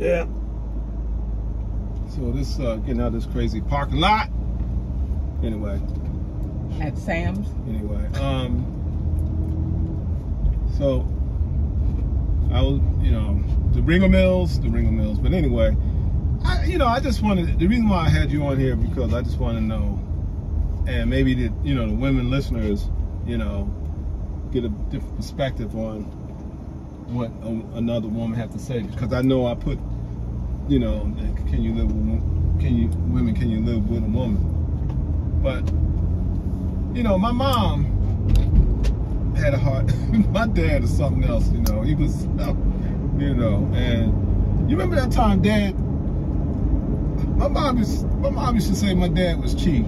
Yeah. So this getting out of this crazy parking lot. Anyway. At Sam's. Anyway, so I was, the Ringer Mills. But anyway, I just wanted, the reason why I had you on here because I just want to know, and maybe the women listeners, get a different perspective on what another woman have to say, because I know I put, can you live with a woman? But my mom had a heart. My dad is something else. He was, and you remember that time, Dad? My mom used to say my dad was cheap.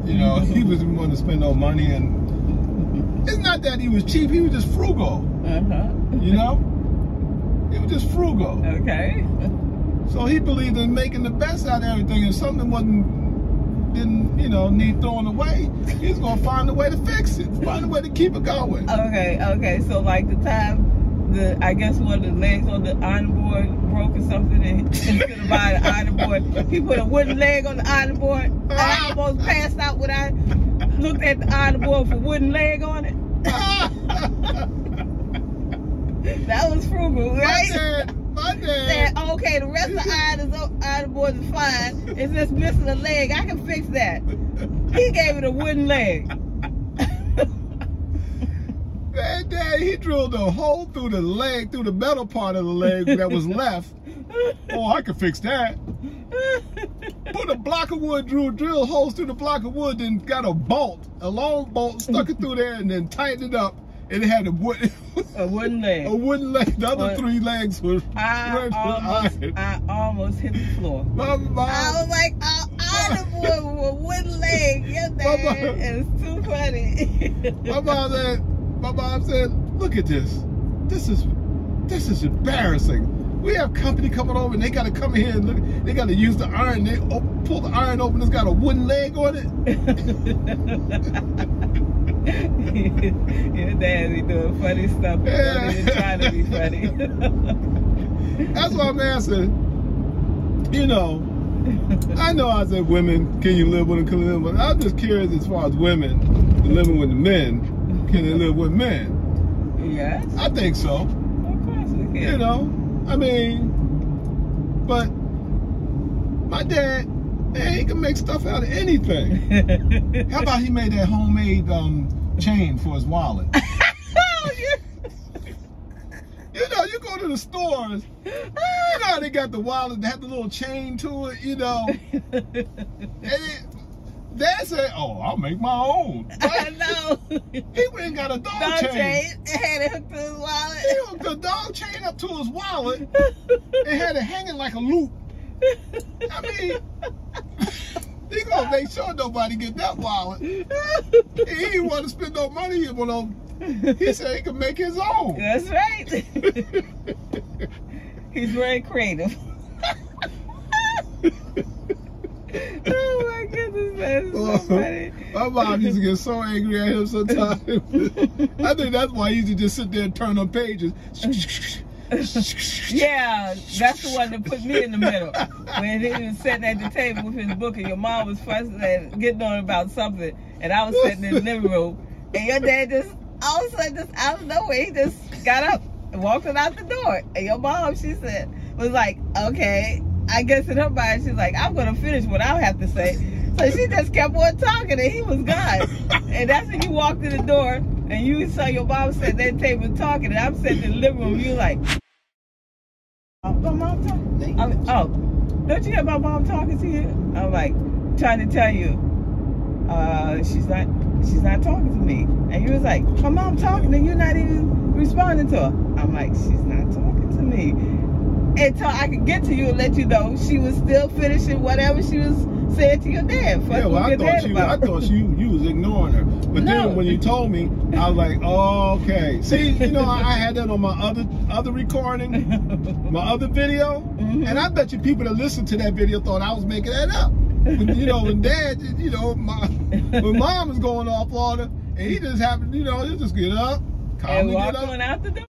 He wasn't going to spend no money, and it's not that he was cheap. He was just frugal. He was just frugal. Okay. So he believed in making the best out of everything. If something didn't need throwing away, he's gonna find a way to fix it, find a way to keep it going. Okay. So like the time I guess one of the legs on the iron board broke or something, and instead of buying an iron board, he put a wooden leg on the iron board. I almost passed out when I looked at the iron board with a wooden leg on it. That was frugal, right? My dad. Said, okay, the rest of the iron board is fine. It's just missing a leg. I can fix that. He gave it a wooden leg. Man, Dad, he drilled a hole through the leg, through the metal part of the leg that was left. Oh, I can fix that. Put a block of wood, drill holes through the block of wood, then got a long bolt, stuck it through there, and then tightened it up. And it had a wooden leg. A wooden leg. The other 3 legs were I almost hit the floor. I was like, iron board with a wooden leg. Your dad is too funny. My mom said, look at this. This is embarrassing. We have company coming over and they got to come here and look. They got to use the iron. They pull the iron open. It's got a wooden leg on it. Your dad be doing funny stuff. Yeah. He's trying to be funny. That's why I'm asking. I know I said women, can you live with them? Can you live with them? I'm just curious as far as women living with the men. Can they live with men? Yes. I think so. Of course we can. But my dad, man, he can make stuff out of anything. How about he made that homemade chain for his wallet? You go to the stores, how they got the wallet, they have the little chain to it, and Dad said, oh, I'll make my own. I know. He went and got a dog chain. It had it hooked to his wallet. He hooked the dog chain up to his wallet and had it hanging like a loop. I mean, he gonna make sure nobody get that wallet. He didn't want to spend no money. He said he could make his own. That's right. He's very creative. Oh my goodness, that is so funny. My mom used to get so angry at him sometimes. I think that's why he used to just sit there and turn on pages. Yeah, that's the one that put me in the middle. When he was sitting at the table with his book and your mom was fussing and getting on about something, and I was sitting in the living room, and your dad just, all of a sudden, just out of nowhere, he just got up and walked out the door. And your mom, she said, was like, okay, I guess in her mind, she's like, I'm going to finish what I have to say. So she just kept on talking, and he was gone. And that's when you walked in the door, and you saw your mom sitting at that table talking, and I'm sitting in the living room, you like, oh, my mom talking? Oh, don't you hear my mom talking to you? I'm like, trying to tell you, she's not talking to me. And you was like, my mom talking, and you're not even responding to her. I'm like, she's not talking to me. Until I could get to you and let you know she was still finishing whatever she was saying to your dad. Yeah, well, I thought you was ignoring her. But then when you told me, I was like, oh, okay. See, I had that on my other recording, my other video, and I bet you people that listened to that video thought I was making that up. When, when Dad, when Mom was going off on her, and he just happened, he just get up, calmly and get up. out the door.